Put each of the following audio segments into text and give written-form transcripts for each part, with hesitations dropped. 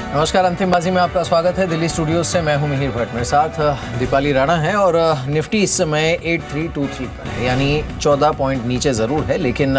नमस्कार, अंतिम बाजी में आपका स्वागत है। दिल्ली स्टूडियो से मैं हूं मिहिर भट्ट, मेरे साथ दीपाली राणा है और निफ्टी इस समय 8323 पर है, यानी 14 पॉइंट नीचे ज़रूर है, लेकिन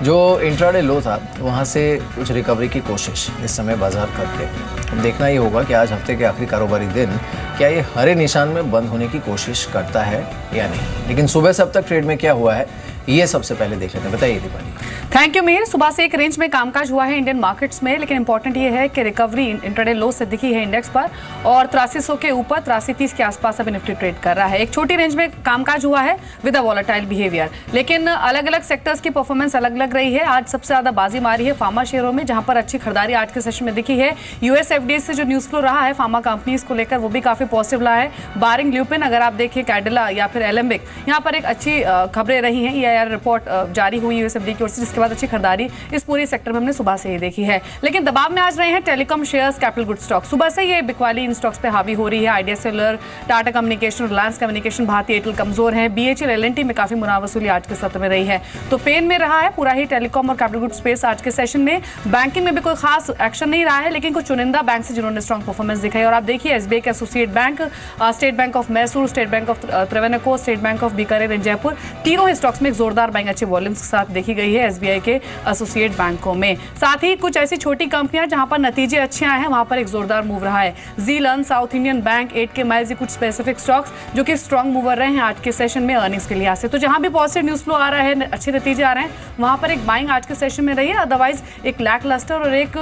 जो इंट्राडे लो था वहां से कुछ रिकवरी की कोशिश इस समय बाजार करते हैं। देखना ये होगा कि आज हफ्ते के आखिरी कारोबारी दिन क्या ये हरे निशान में बंद होने की कोशिश करता है या नहीं। लेकिन सुबह से अब तक ट्रेड में क्या हुआ है ये सबसे पहले देख लेते हैं। बताइए दीपाली। Thank you Mir. सुबह से एक रेंज में कामकाज हुआ है इंडियन मार्केट्स में, लेकिन इंपॉर्टेंट ये है कि रिकवरी इंट्राडे लो से दिखी है इंडेक्स पर और 8300 के ऊपर 8330 के आसपास अभी निफ्टी ट्रेड कर रहा है। एक छोटी रेंज में कामकाज हुआ है विद अ वॉलेटाइल बिहेवियर, लेकिन अलग अलग सेक्टर्स की परफॉर्मेंस अलग अलग रही है। आज सबसे ज्यादा बाजी मारी है फार्मा शेयरों में, जहां पर अच्छी खरीदारी आज के सेशन में दिखी है। यूएस एफडीए से जो न्यूज फ्लो रहा है फार्मा कंपनीज को लेकर वो भी काफी पॉजिटिव रहा है। बारिंग ल्यूपिन, अगर आप देखिए कैडिला या फिर एलेम्बिक, यहाँ पर एक अच्छी खबरें रही हैं। ईआईआर रिपोर्ट जारी हुई यूएस एफडीए की ओर से, जिसके बाद अच्छी खरीदारी इस पूरी सेक्टर में हमने सुबह से ही देखी है। लेकिन दबाव में आज रहे हैं telecom shares, capital good stock. सुबह से ये बिकवाली इन स्टॉक्स पे हावी हो रही है। Idea cellular, Tata Communication, Reliance communication, भारतीय एयरटेल कमजोर है। बीएचईएल, एलएनटी में काफी मुनाफा वसूली आज के सत्र में रही है, तो पेन में रहा है पूरा ही टेलीकॉम और कैपिटल गुड स्पेस आज के सेशन में। बैंकिंग में भी कोई खास एक्शन नहीं रहा है, लेकिन कुछ चुनिंदा बैंक से जिन्होंने स्ट्रॉन्ग परफॉर्मेंस दिखाई। और आप देखिए एसबीआई के associate bank, state bank of Mysore, state bank of Travancore, state bank of Bikaner and Jaipur, तीनों ही स्टॉक्स में एक जोरदार बाइंग अच्छे वॉल्यूम्स के साथ देखी गई है एसबीआई के एसोसिएट बैंकों में। साथ ही कुछ ऐसी छोटी कंपनियां जहां पर नतीजे अच्छे आए हैं, वहां पर एक जोरदार मूव रहा है। जीलन, South Indian bank, 8K miles, कुछ स्पेसिफिक स्टॉक्स जो कि स्ट्रॉन्ग मूवर रहे हैं आज के सेशन में अर्निंग्स के लिहाज से। तो जहां भी पॉजिटिव न्यूज फ्लो आ रहा है, अच्छे नतीजे आ रहे हैं, वहां पर एक बाइंग आज के सेशन में रही है। अदरवाइज एक लैक लस्टर और एक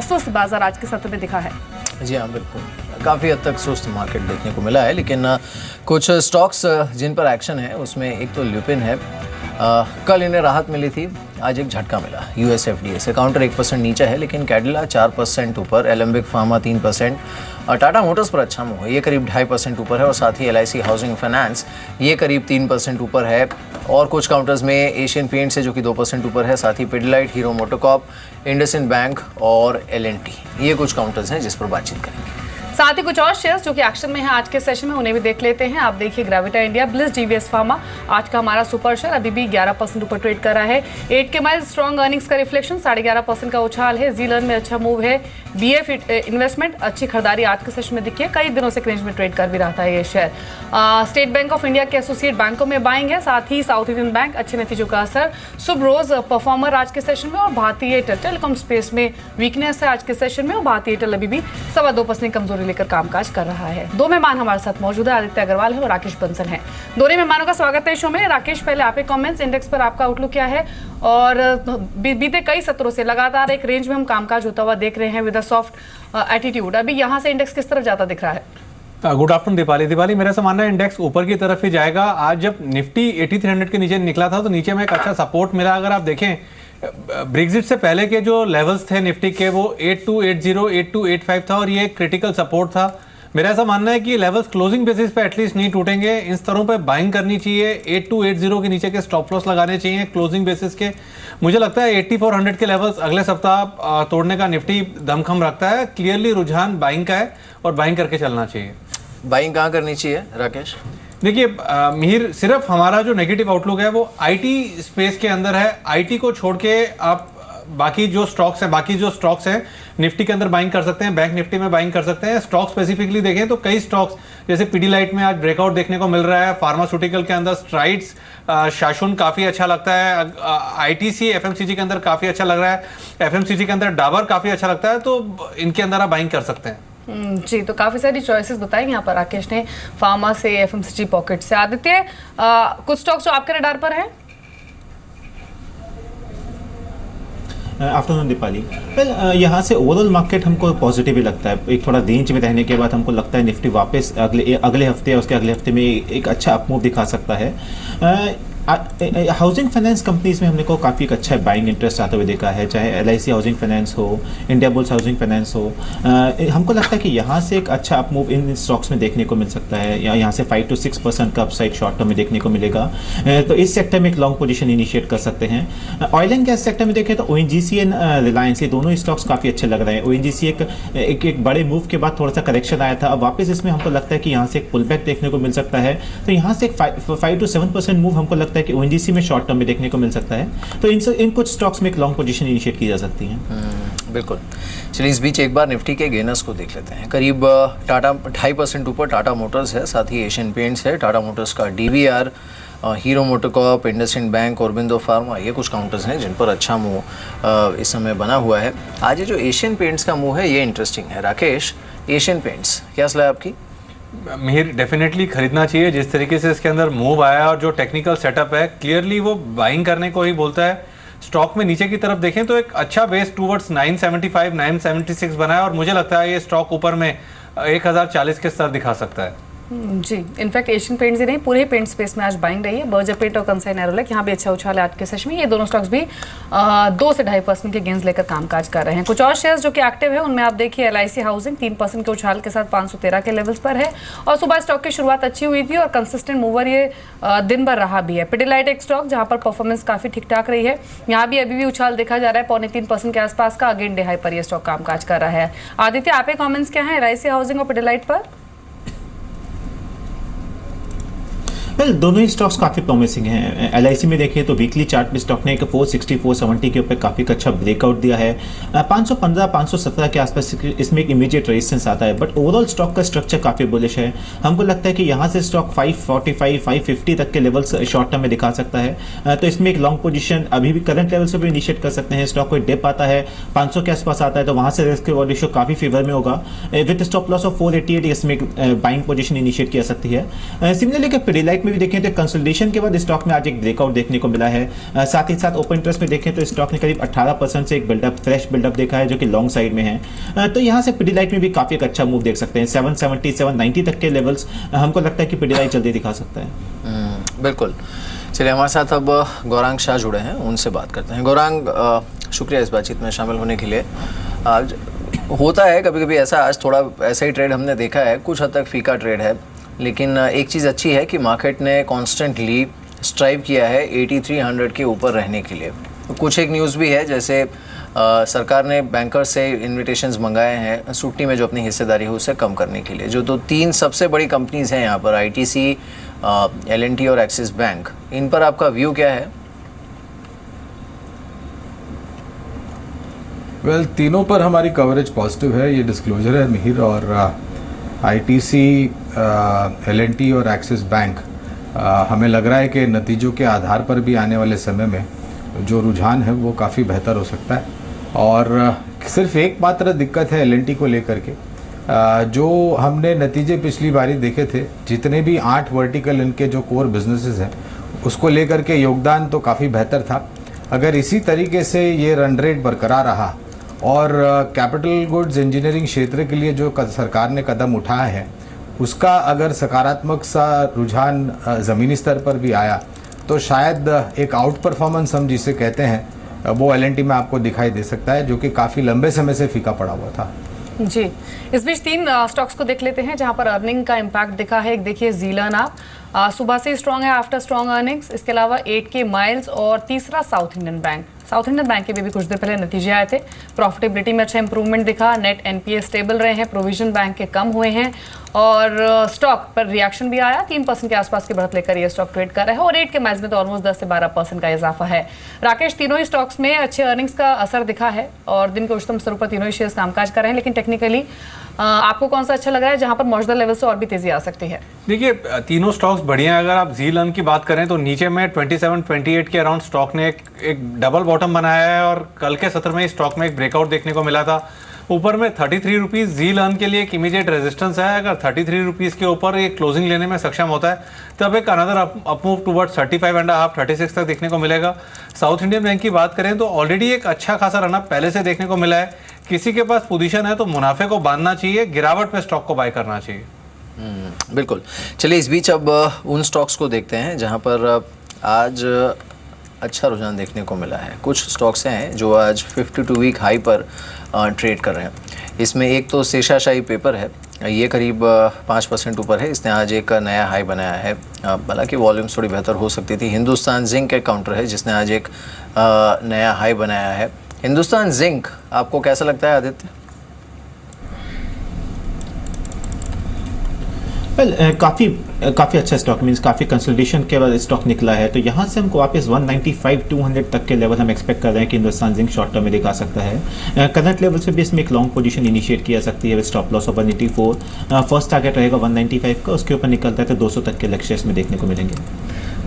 सुस्त बाजार आज के सत्र में दिखा है। जी हाँ, बिल्कुल काफ़ी हद तक सुस्त मार्केट देखने को मिला है, लेकिन कुछ स्टॉक्स जिन पर एक्शन है उसमें एक तो ल्यूपिन है। कल इन्हें राहत मिली थी, आज एक झटका मिला यूएस एफडीए से। काउंटर 1% नीचे है, लेकिन कैडिला 4% ऊपर, एलेम्बिक फार्मा 3%, टाटा मोटर्स पर अच्छा मूव है, ये करीब 2.5% ऊपर है। और साथ ही एलआईसी हाउसिंग फाइनेंस ये करीब 3% ऊपर है। और कुछ काउंटर्स में एशियन पेंट्स है जो कि 2% ऊपर है। साथ ही पिडिलाइट, हीरो मोटोकॉर्प, इंडसइंड बैंक और एलएनटी, ये कुछ काउंटर्स हैं जिस पर बातचीत करेंगे। साथ ही कुछ और शेयर्स जो कि एक्शन में है आज के सेशन में, उन्हें भी देख लेते हैं। आप देखिए ग्रेविटा इंडिया, ब्लिस जीवीएस फार्मा, आज का हमारा सुपर शेयर अभी भी 11% ऊपर ट्रेड कर रहा है। 8K माइल्स स्ट्रॉन्ग अर्निंग्स का रिफ्लेक्शन, 11.5% का उछाल है। जीलन में अच्छा मूव है। बीएफ इन्वेस्टमेंट, अच्छी खरीदारी आज के सेशन में दिखी है, कई दिनों से रेंज में ट्रेड कर भी रहा था ये share. State bank of India के एसोसिएट बैंकों में बाइंग है। साथ ही साउथ इंडियन बैंक, अच्छे नतीजों का असर। सुब्रोज परफॉर्मर आज के सेशन में। और भारतीय एयरटेल, टेलीकॉम स्पेस में वीकनेस है आज के सेशन में, और भारतीय एयरटेल अभी भी 2.25% कमजोरी लेकर कामकाज कर रहा है। दो मेहमान हमारे साथ मौजूद है, आदित्य अग्रवाल है और राकेश बंसल हैं। दोनों मेहमानों का स्वागत है शो में। राकेश, पहले आपके कमेंट्स, इंडेक्स पर आपका आउटलुक क्या है? और बीते कई सत्रों से लगातार एक रेंज में हम कामकाज होता हुआ देख रहे हैं विद अ सॉफ्ट एटीट्यूड। अभी यहाँ से इंडेक्स किस तरफ जाता दिख रहा है? गुड आफ्टरनून दीपाली, मेरा से मानना है इंडेक्स ऊपर की तरफ ही जाएगा। आज जब निफ्टी 8300 के नीचे निकला था तो नीचे में एक अच्छा सपोर्ट मिला। अगर आप देखें ब्रेग्जिट से पहले के जो लेवल्स थे निफ्टी के, वो 8280, 8285 था और ये एक क्रिटिकल सपोर्ट था। मेरा ऐसा मानना है कि लेवल्स क्लोजिंग बेसिस पे एटलीस्ट नहीं टूटेंगे। इन स्तरों पे बाइंग करनी चाहिए। 8280 के नीचे के स्टॉप लॉस लगाने चाहिए क्लोजिंग बेसिस के। मुझे लगता है 8400 के लेवल्स अगले सप्ताह तोड़ने का निफ्टी दमखम रखता है। क्लियरली रुझान बाइंग का है और बाइंग करके चलना चाहिए। बाइंग कहाँ करनी चाहिए राकेश? देखिए मिहिर, सिर्फ हमारा जो नेगेटिव आउटलुक है वो आईटी स्पेस के अंदर है। आईटी को छोड़ के आप बाकी जो स्टॉक्स हैं निफ्टी के अंदर बाइंग कर सकते हैं, बैंक निफ्टी में बाइंग कर सकते हैं। स्टॉक स्पेसिफिकली देखें तो कई स्टॉक्स जैसे पीडीलाइट में आज ब्रेकआउट देखने को मिल रहा है। फार्मास्यूटिकल के अंदर स्ट्राइड्स, शाशुन काफ़ी अच्छा लगता है। आईटीसी, एफएमसीजी के अंदर काफ़ी अच्छा लग रहा है। एफएमसीजी के अंदर डाबर काफ़ी अच्छा लगता है, तो इनके अंदर आप बाइंग कर सकते हैं। जी, तो काफ़ी सारी चॉइसेस बताई यहाँ पर राकेश ने, फार्मा से, एफएमसीजी पॉकेट से। आदित्य, कुछ स्टॉक्स जो आपके रडार पर हैं? आफ्टरनून दीपाली। वेल, यहाँ से ओवरऑल मार्केट हमको पॉजिटिव ही लगता है। एक थोड़ा रेंज में रहने के बाद हमको लगता है निफ्टी वापस अगले हफ्ते या उसके अगले हफ्ते में एक अच्छा अपमूव दिखा सकता है। हाउसिंग फाइनेंस कंपनीज में हमने को काफ़ी एक अच्छा बाइंग इंटरेस्ट आते हुए देखा है, चाहे एलआईसी हाउसिंग फाइनेंस हो, इंडिया बुल्स हाउसिंग फाइनेंस हो। हमको लगता है कि यहाँ से एक अच्छा अपमूव इन स्टॉक्स में देखने को मिल सकता है। यहाँ से 5 to 6% का अपसाइड शॉर्ट टर्म में देखने को मिलेगा। तो इस सेक्टर में एक लॉन्ग पोजीशन इनिशिएट कर सकते हैं। ऑयल एंड गैस सेक्टर में देखें तो ओएनजीसी एंड रिलायंस, ये दोनों स्टॉक्स काफ़ी अच्छे लग रहे हैं। ओएनजीसी एक बड़े मूव के बाद थोड़ा सा करेक्शन आया था, अब वापस इसमें हमको लगता है कि यहाँ से एक पुल बैक देखने को मिल सकता है। तो यहाँ से एक 5 to 7% मूव हमको लगता है कि ओएनजीसी में शॉर्ट टर्म में देखने को मिल सकता है। तो इन कुछ स्टॉक्स में एक लॉन्ग पोजीशन इनिशिएट की जा सकती है। बिल्कुल। चलिए इस बीच एक बार निफ्टी के गेनर्स को देख लेते हैं। करीब टाटा 2.5% ऊपर टाटा मोटर्स है, साथ ही एशियन पेंट्स है, टाटा मोटर्स का DVR, hero MotoCorp, IndusInd bank, Aurobindo pharma, ये कुछ काउंटर्स हैं जिन पर अच्छा मूव इस समय बना हुआ है। आज ये जो एशियन पेंट्स का मूव है ये इंटरेस्टिंग है। राकेश, एशियन पेंट्स क्या सलाह है आपकी? मिहिर, डेफिनेटली खरीदना चाहिए। जिस तरीके से इसके अंदर मूव आया और जो टेक्निकल सेटअप है, क्लियरली वो बाइंग करने को ही बोलता है। स्टॉक में नीचे की तरफ देखें तो एक अच्छा बेस टूवर्ड्स 975 976 बना है और मुझे लगता है ये स्टॉक ऊपर में 1040 के स्तर दिखा सकता है। जी, इनफैक्ट एशियन पेंट्स ही नहीं, पूरे पेंट स्पेस में आज बाइंग रही है। बर्जर पेंट और कंसाई नेरोलैक यहाँ भी अच्छा उछाल है आज के सेशन में। ये दोनों स्टॉक्स भी 2 से 2.5% के गेंस लेकर कामकाज कर रहे हैं। कुछ और शेयर्स जो कि एक्टिव है उनमें आप देखिए LIC हाउसिंग 3% के उछाल के साथ 513 के लेवल्स पर है और सुबह स्टॉक की शुरुआत अच्छी हुई थी और कंसिस्टेंट मूवर ये दिन भर रहा भी है। पिडिलाइट एक स्टॉक जहाँ पर परफॉर्मेंस काफी ठीक ठाक रही है, यहाँ भी अभी भी उछाल देखा जा रहा है 2.25% के आसपास का। अगेन डे हाई पर ये स्टॉक कामकाज कर रहा है। आदित्य, आपके कॉमेंट्स क्या है LIC हाउसिंग और पिडिलाइट पर? वेल, दोनों ही स्टॉक्स काफ़ी प्रॉमिसिंग हैं। LIC में देखें तो वीकली चार्ट में स्टॉक ने एक 460 470 के ऊपर काफ़ी अच्छा ब्रेकआउट दिया है। 515 517 के आसपास इसमें एक इमीडिएट रेजिस्टेंस आता है, बट ओवरऑल स्टॉक का स्ट्रक्चर काफ़ी बुलिश है। हमको लगता है कि यहाँ से स्टॉक 545 550 तक के लेवल्स शॉर्ट टर्म में दिखा सकता है। तो इसमें एक लॉन्ग पोजीशन अभी भी करंट लेवल से भी इनिशिएट कर सकते हैं। स्टॉक कोई डिप आता है 500 के आसपास आता है तो वहाँ से रिस्क रिवॉर्ड रेशियो काफ़ी फेवर में होगा। विद स्टॉप लॉस ऑफ 488 इसमें एक बाइंग पोजीशन इनिशिएट किया सकती है। सिमिलरली पिडिलाइट में भी देखें तो कंसोलिडेशन के बाद स्टॉक में आज एक ब्रेकआउट देखने को मिला है। साथ ही साथ ओपन इंटरेस्ट में देखें तो स्टॉक ने करीब 18% से एक बिल्डअप, फ्रेश बिल्डअप देखा है जो कि लॉन्ग साइड में है। तो यहाँ से पिडिलाइट में भी काफी एक अच्छा मूव देख सकते हैं। 770 790 तक के लेवल्स हमको लगता है कि पिडिलाइट जल्दी दिखा सकता है। बिल्कुल। चलिए हमारे साथ अब गौरांग शाह जुड़े हैं, उनसे बात करते हैं। गौरांग, शुक्रिया इस बातचीत में शामिल होने के लिए। आज होता है कभी कभी ऐसा, आज थोड़ा ऐसा ही ट्रेड हमने देखा है, कुछ हद तक फीका ट्रेड है, लेकिन एक चीज़ अच्छी है कि मार्केट ने कॉन्स्टेंटली स्ट्राइव किया है 8300 के ऊपर रहने के लिए। कुछ एक न्यूज़ भी है, जैसे सरकार ने बैंकर से इन्विटेशंस मंगाए हैं सुट्टी में जो अपनी हिस्सेदारी है उसे कम करने के लिए। जो तो 3 सबसे बड़ी कंपनीज़ हैं यहाँ पर, ITC, L&T और एक्सिस बैंक, इन पर आपका व्यू क्या है? वेल, तीनों पर हमारी कवरेज पॉजिटिव है, ये डिस्क्लोजर है मिहिर। और ITC, L&T और एक्सिस बैंक हमें लग रहा है कि नतीजों के आधार पर भी आने वाले समय में जो रुझान है वो काफ़ी बेहतर हो सकता है। और सिर्फ एक मात्र दिक्कत है L&T को लेकर के, जो हमने नतीजे पिछली बारी देखे थे, जितने भी 8 वर्टिकल इनके जो कोर बिजनेसेस हैं उसको लेकर के योगदान तो काफ़ी बेहतर था। अगर इसी तरीके से ये रन रेट बरकरार रहा और कैपिटल गुड्स इंजीनियरिंग क्षेत्र के लिए जो सरकार ने कदम उठाया है उसका अगर सकारात्मक सा रुझान ज़मीनी स्तर पर भी आया तो शायद एक आउट परफॉर्मेंस हम जिसे कहते हैं वो L&T में आपको दिखाई दे सकता है, जो कि काफ़ी लंबे समय से फीका पड़ा हुआ था। जी, इस बीच 3 स्टॉक्स को देख लेते हैं जहां पर अर्निंग का इम्पैक्ट दिखा है। एक देखिए ज़ीलन, आप सुबह से स्ट्रॉन्ग है आफ्टर स्ट्रॉन्ग अर्निंग्स। इसके अलावा 8K माइल्स और तीसरा south Indian bank. South Indian bank के भी कुछ देर पहले नतीजे आए थे, प्रॉफिटेबिलिटी में अच्छा इंप्रूवमेंट दिखा, नेट NPA स्टेबल रहे हैं, प्रोविजन बैंक के कम हुए हैं और स्टॉक पर रिएक्शन भी आया। 3% के आसपास की बढ़त लेकर ये स्टॉक ट्रेड कर रहा है और 8K माइल्स में तो ऑलमोस्ट 10 से 12% का इजाफा है। राकेश, तीनों ही स्टॉक्स में अच्छे अर्निंग्स का असर दिखा है और दिन के उच्चतम स्तरों पर तीनों ही शेयर्स कामकाज कर रहे हैं, लेकिन टेक्निकली आपको कौन सा अच्छा लग रहा है जहां पर मौजूदा लेवल से और भी तेजी आ सकती है? देखिए, तीनों स्टॉक्स बढ़िया है। अगर आप ज़ीलन की बात करें तो नीचे में 27-28 के अराउंड स्टॉक ने एक डबल बॉटम बनाया है और कल के सत्र में स्टॉक में एक ब्रेकआउट देखने को मिला था। ऊपर में 33 रुपीज़ ज़ीलन के लिए एक इमीडिएट रेजिस्टेंस है। अगर 33 रुपीज़ के ऊपर ये क्लोजिंग लेने में सक्षम होता है तब एक अनदर अपमूव टुवर्ड्स 35.5 36 तक देखने को मिलेगा। साउथ इंडियन बैंक की बात करें तो ऑलरेडी एक अच्छा खासा रनअप पहले से देखने को मिला है। किसी के पास पोजीशन है तो मुनाफे को बांधना चाहिए, गिरावट पे स्टॉक को बाय करना चाहिए। बिल्कुल। चलिए इस बीच अब उन स्टॉक्स को देखते हैं जहां पर आज अच्छा रुझान देखने को मिला है। कुछ स्टॉक्स हैं जो आज 52 वीक हाई पर ट्रेड कर रहे हैं। इसमें एक तो शेषाशाही पेपर है, ये करीब 5% ऊपर है, इसने आज एक नया हाई बनाया है। हालांकि वॉल्यूम्स थोड़ी बेहतर हो सकती थी। हिंदुस्तान जिंक एक काउंटर है जिसने आज एक नया हाई बनाया है। हिंदुस्तान जिंक आपको कैसा लगता है आदित्य? वेल काफ़ी अच्छा स्टॉक मींस काफ़ी कंसोलिडेशन के बाद स्टॉक निकला है, तो यहाँ से हमको वापस 195-200 तक के लेवल हम एक्सपेक्ट कर रहे हैं कि हिंदुस्तान जिंक शॉर्ट टर्म में दिखा सकता है। करंट लेवल से भी इसमें एक लॉन्ग पोजीशन इनिशिएट किया सकती है with stop loss of 184। First target रहेगा 195 का, उसके ऊपर निकलता है तो 200 तक के लक्ष्य इसमें देखने को मिलेंगे।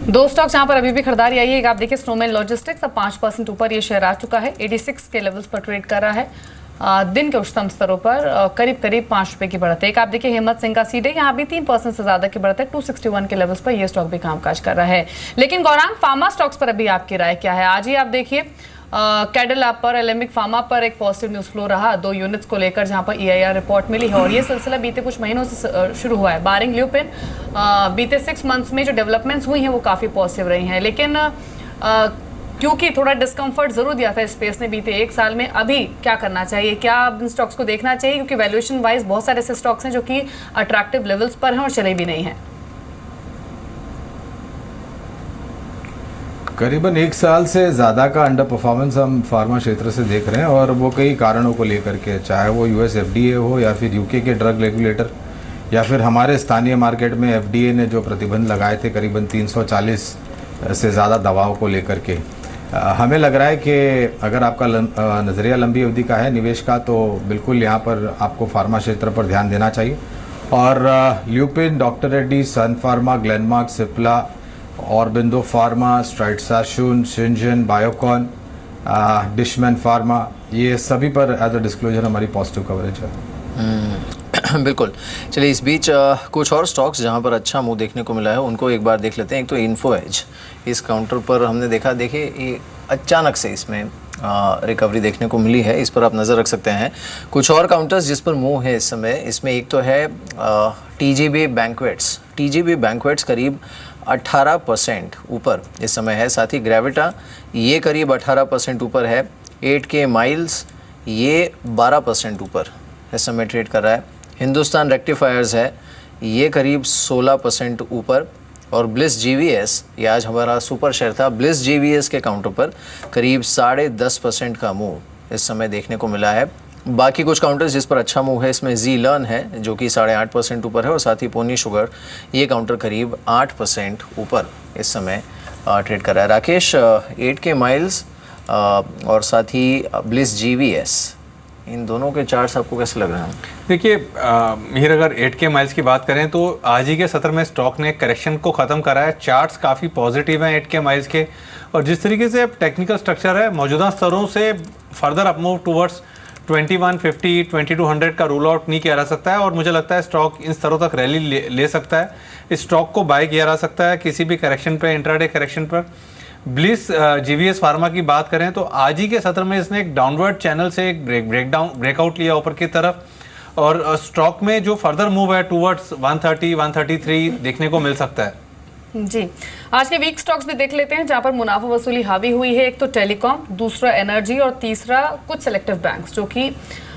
दो स्टॉक्स जहां पर अभी भी खरीदारी आई है, आप देखिए स्नोमैन लॉजिस्टिक्स अब 5% ऊपर ये शेयर आ चुका है, 86 के लेवल्स पर ट्रेड कर रहा है। दिन के उच्चतम स्तरों पर करीब 5 रुपए की बढ़त है। एक आप देखिए हिम्मत सिंह का सीडे, यहाँ भी 3% से ज्यादा की बढ़त है, 261 के लेवल्स पर यह स्टॉक भी कामकाज कर रहा है। लेकिन गौरांग, फार्मा स्टॉक्स पर अभी आपकी राय क्या है? आज ही आप देखिए कैडल आप पर, एलेमिक फार्मा पर एक पॉजिटिव न्यूज फ्लो रहा 2 यूनिट्स को लेकर, जहां पर EIR रिपोर्ट मिली है और ये सिलसिला बीते कुछ महीनों से शुरू हुआ है। बारिंग ल्यूपिन बीते 6 मंथ्स में जो डेवलपमेंट्स हुई हैं वो काफी पॉजिटिव रही हैं, लेकिन क्योंकि थोड़ा डिस्कम्फर्ट जरूर दिया था स्पेस ने बीते 1 साल में, अभी क्या करना चाहिए? क्या इन स्टॉक्स को देखना चाहिए? क्योंकि वैल्यूएशन वाइज बहुत सारे ऐसे स्टॉक्स हैं जो कि अट्रैक्टिव लेवल्स पर हैं और चले भी नहीं हैं। करीबन 1 साल से ज़्यादा का अंडर परफॉर्मेंस हम फार्मा क्षेत्र से देख रहे हैं, और वो कई कारणों को लेकर के, चाहे वो US FDA हो या फिर UK के ड्रग रेगुलेटर या फिर हमारे स्थानीय मार्केट में FDA ने जो प्रतिबंध लगाए थे करीबन 340 से ज़्यादा दवाओं को लेकर के। हमें लग रहा है कि अगर आपका नज़रिया लंबी अवधि का है निवेश का, तो बिल्कुल यहाँ पर आपको फार्मा क्षेत्र पर ध्यान देना चाहिए। और ल्यूपिन, डॉक्टर रेड्डी, सन फार्मा, ग्लेनमार्क, सिप्ला, ऑरबिंदो फार्मा, स्ट्राइटसाशुन, सिंजन, बायोकॉन, डिशमैन फार्मा, ये सभी पर एज अ डिस्क्लोजर हमारी पॉजिटिव कवरेज है। बिल्कुल। चलिए इस बीच कुछ और स्टॉक्स जहां पर अच्छा मुंह देखने को मिला है उनको एक बार देख लेते हैं। एक तो इन्फो एज, इस काउंटर पर हमने देखा, देखिए ये अचानक से इसमें रिकवरी देखने को मिली है, इस पर आप नज़र रख सकते हैं। कुछ और काउंटर्स जिस पर मुंह है इस समय, इसमें एक तो है TGB बैंक्वेट्स। TGB बैंक्वेट्स करीब 18% ऊपर इस समय है। साथ ही ग्रेविटा ये करीब 18% ऊपर है। 8K माइल्स ये 12% ऊपर इस समय ट्रेड कर रहा है। हिंदुस्तान रेक्टिफायर्स है ये करीब 16% ऊपर। और ब्लिस GVS, ये आज हमारा सुपर शेयर था, ब्लिस GVS के काउंटर पर करीब 10.5% का मूव इस समय देखने को मिला है। बाकी कुछ काउंटर्स जिस पर अच्छा मूव है, इसमें Zlearn है जो कि 8.5% ऊपर है, और साथ ही पोनी शुगर ये काउंटर करीब 8% ऊपर इस समय ट्रेड कर रहा है। राकेश, 8K माइल्स और साथ ही ब्लिस GVS, इन दोनों के चार्ट्स आपको कैसे लग रहे हैं? देखिए मिहिर, अगर 8K माइल्स की बात करें तो आज ही के सत्र में स्टॉक ने करेक्शन को ख़त्म करा है। चार्ट्स काफ़ी पॉजिटिव हैं 8K माइल्स के, और जिस तरीके से टेक्निकल स्ट्रक्चर है, मौजूदा स्तरों से फर्दर अपमूव टूवर्ड्स 2150, 2200 का रूल आउट नहीं किया जा सकता है, और मुझे लगता है स्टॉक इन स्तरों तक रैली ले सकता है। इस स्टॉक को बाय किया जा सकता है किसी भी करेक्शन पर, इंट्राडे करेक्शन पर। ब्लिस GVS फार्मा की बात करें तो आज ही के सत्र में इसने एक डाउनवर्ड चैनल से एक ब्रेकआउट लिया ऊपर की तरफ, और स्टॉक में जो फर्दर मूव है टूवर्ड्स 130, 133 देखने को मिल सकता है। जी, आज के वीक स्टॉक्स भी देख लेते हैं जहां पर मुनाफा वसूली हावी हुई है। एक तो टेलीकॉम, दूसरा एनर्जी और तीसरा कुछ सेलेक्टिव बैंक्स जो कि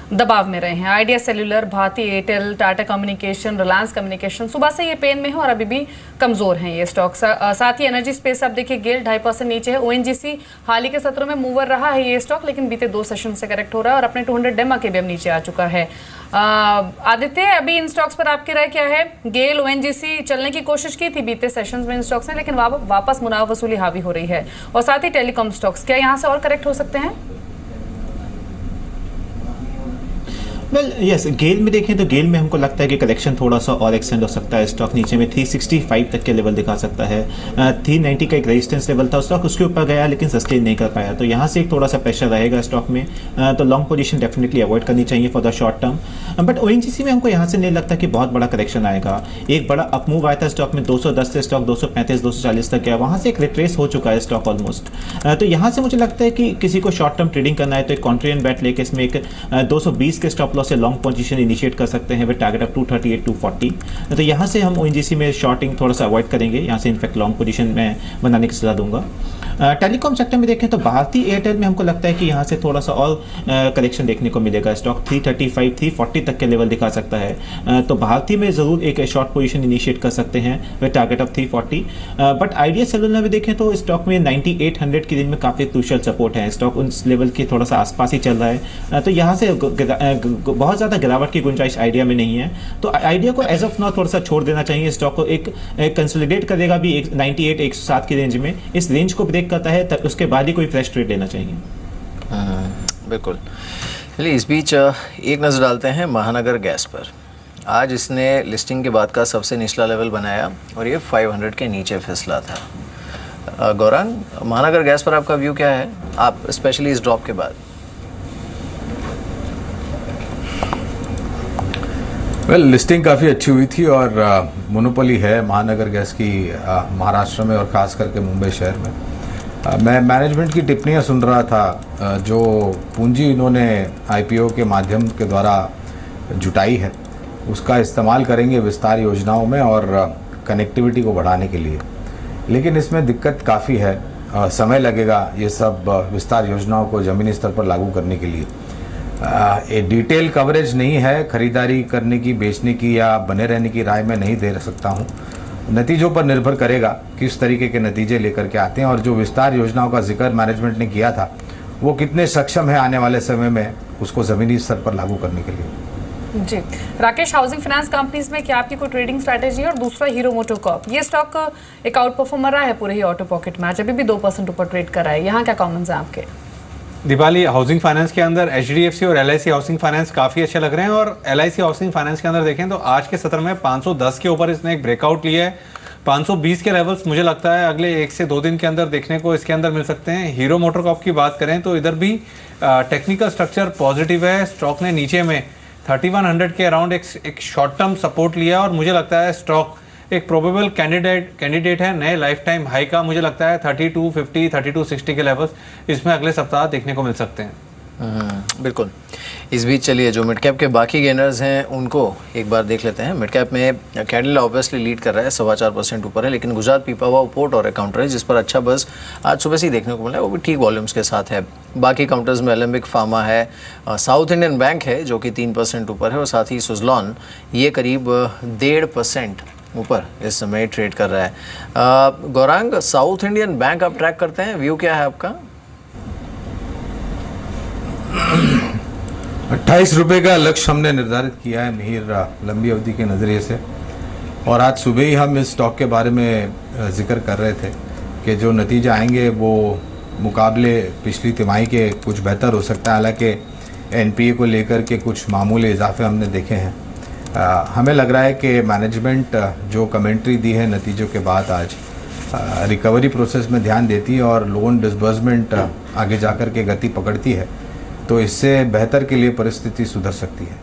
दबाव में रहे हैं। Idea Cellular, Bharti Airtel, Tata Communication, Reliance Communication सुबह से ये पेन में है और अभी भी कमजोर हैं ये स्टॉक्स। साथ ही एनर्जी स्पेस आप देखिए गेल 2.5% नीचे है। ONGC हाल ही के सत्रों में मूवर रहा है ये स्टॉक, लेकिन बीते 2 सेशन से करेक्ट हो रहा है और अपने 200 डेमा के भी अब नीचे आ चुका है। आदित्य, अभी इन स्टॉक्स पर आपकी राय क्या है? गेल, ONGC चलने की कोशिश की थी बीते सेशंस में इन स्टॉक्स ने, लेकिन वापस मुनाफा वसूली हावी हो रही है। और साथ ही टेलीकॉम स्टॉक्स, क्या यहाँ से और करेक्ट हो सकते हैं? वेल यस, गेल में देखें तो गेल में हमको लगता है कि कलेक्शन थोड़ा सा और एक्सटेंड हो सकता है। स्टॉक नीचे में 365 तक के लेवल दिखा सकता है। 390 का एक रेजिस्टेंस लेवल था, स्टॉक उसके ऊपर गया लेकिन सस्टेन नहीं कर पाया, तो यहाँ से एक थोड़ा सा प्रेशर रहेगा स्टॉक में। तो लॉन्ग पोजीशन डेफिनेटली अवॉइड करनी चाहिए for the short term. But ONGC में हमको यहाँ से नहीं लगता कि बहुत बड़ा करेक्शन आएगा। एक बड़ा अपमूव आया था स्टॉक में, 210 से स्टॉक 235, 240 तक गया, वहाँ से एक रिट्रेस हो चुका है स्टॉक ऑलमोस्ट। तो यहाँ से मुझे लगता है कि किसी को शॉर्ट टर्म ट्रेडिंग करना है तो एक कॉन्ट्रेरियन बैट लेके इसमें एक 220 के स्टॉप लॉस से लॉन्ग पोजीशन इनिशिएट कर सकते हैं विद टारगेट ऑफ 238, 240। तो यहाँ से हम ONGC में शॉर्टिंग थोड़ा सा अवॉइड करेंगे, यहाँ से इनफैक्ट लॉन्ग पोजीशन में बनाने की सलाह दूंगा। टेलीकॉम सेक्टर में देखें तो भारती एयरटेल में हमको लगता है कि यहाँ से थोड़ा सा और करेक्शन देखने को मिलेगा। स्टॉक 335 340 तक के लेवल दिखा सकता है, तो भारती में ज़रूर एक शॉर्ट पोजीशन इनिशिएट कर सकते हैं with target of 340। But idea cellular में देखें तो स्टॉक में 9800 की रेंज में काफ़ी क्रूशियल सपोर्ट है। स्टॉक उस लेवल के थोड़ा सा आसपास ही चल रहा है, तो यहाँ से बहुत ज़्यादा गिरावट की गुंजाइश आइडिया में नहीं है। तो आइडिया को एज ऑफ नाउ थोड़ा सा छोड़ देना चाहिए। स्टॉक को एक कंसोलिडेट करेगा भी 98 107 की रेंज में। इस रेंज को ब्रेक करता है तब उसके बाद ही कोई फ्रेश ट्रेड लेना चाहिए। बिल्कुल। चलिए इस बीच एक नज़र डालते हैं महानगर गैस पर। आज इसने लिस्टिंग के बाद का सबसे निचला लेवल बनाया और ये 500 के नीचे फिसला था। गौरांग, महानगर गैस पर आपका व्यू क्या है, आप स्पेशली इस ड्रॉप के बाद? लिस्टिंग काफ़ी अच्छी हुई थी और मोनोपोली है महानगर गैस की महाराष्ट्र में और ख़ास करके मुंबई शहर में। मैं मैनेजमेंट की टिप्पणियां सुन रहा था, जो पूंजी इन्होंने आईपीओ के माध्यम के द्वारा जुटाई है उसका इस्तेमाल करेंगे विस्तार योजनाओं में और कनेक्टिविटी को बढ़ाने के लिए। लेकिन इसमें दिक्कत काफ़ी है, समय लगेगा ये सब विस्तार योजनाओं को ज़मीनी स्तर पर लागू करने के लिए। ये डिटेल कवरेज नहीं है, खरीदारी करने की, बेचने की या बने रहने की राय मैं नहीं दे सकता हूँ। नतीजों पर निर्भर करेगा किस तरीके के नतीजे लेकर के आते हैं और जो विस्तार योजनाओं का जिक्र मैनेजमेंट ने किया था वो कितने सक्षम है आने वाले समय में उसको ज़मीनी स्तर पर लागू करने के लिए। जी राकेश, हाउसिंग फाइनेंस कंपनीज में क्या आपकी कोई ट्रेडिंग स्ट्रैटेजी है? और दूसरा हीरो मोटोकॉर्प, ये स्टॉक एक आउट परफॉर्मर रहा है पूरे ही ऑटो पॉकेट में, आज अभी भी 2% ऊपर ट्रेड कर रहा है, यहाँ क्या कमेंट्स हैं आपके? दिवाली हाउसिंग फाइनेंस के अंदर HDFC और LIC हाउसिंग फाइनेंस काफ़ी अच्छे लग रहे हैं। और LIC हाउसिंग फाइनेंस के अंदर देखें तो आज के सत्र में 510 के ऊपर इसने एक ब्रेकआउट लिया है। 520 के लेवल्स मुझे लगता है अगले 1 से 2 दिन के अंदर देखने को इसके अंदर मिल सकते हैं। हीरो मोटोकॉर्प की बात करें तो इधर भी टेक्निकल स्ट्रक्चर पॉजिटिव है। स्टॉक ने नीचे में 3100 के अराउंड एक शॉर्ट टर्म सपोर्ट लिया और मुझे लगता है स्टॉक एक प्रोबेबल कैंडिडेट है नए लाइफ टाइम हाई का। मुझे लगता है 3250 3260 के लेवल्स इसमें अगले सप्ताह देखने को मिल सकते हैं। बिल्कुल। इस बीच चलिए जो मिड कैप के बाकी गेनर्स हैं उनको एक बार देख लेते हैं। मिड कैप में कैडिला ऑब्वियसली लीड कर रहा है, 4.25% ऊपर है, लेकिन गुजरात पीपावाव पोर्ट और काउंटर है जिस पर अच्छा बस आज सुबह से ही देखने को मिला है, वो भी ठीक वॉल्यूम्स के साथ है। बाकी काउंटर्स में एलेम्बिक फार्मा है, साउथ इंडियन बैंक है जो कि 3% ऊपर है और साथ ही सुजलॉन ये करीब 1.5% ऊपर इस समय ट्रेड कर रहा है। गौरांग, साउथ इंडियन बैंक आप ट्रैक करते हैं, व्यू क्या है आपका? 28 रुपये का लक्ष्य हमने निर्धारित किया है मिहिर, लंबी अवधि के नज़रिए से। और आज सुबह ही हम इस स्टॉक के बारे में जिक्र कर रहे थे कि जो नतीजे आएंगे वो मुकाबले पिछली तिमाही के कुछ बेहतर हो सकता है। हालांकि NPA को लेकर के कुछ मामूली इजाफे हमने देखे हैं। हमें लग रहा है कि मैनेजमेंट जो कमेंट्री दी है नतीजों के बाद आज रिकवरी प्रोसेस में ध्यान देती है और लोन डिसबर्समेंट आगे जाकर के गति पकड़ती है तो इससे बेहतर के लिए परिस्थिति सुधर सकती है।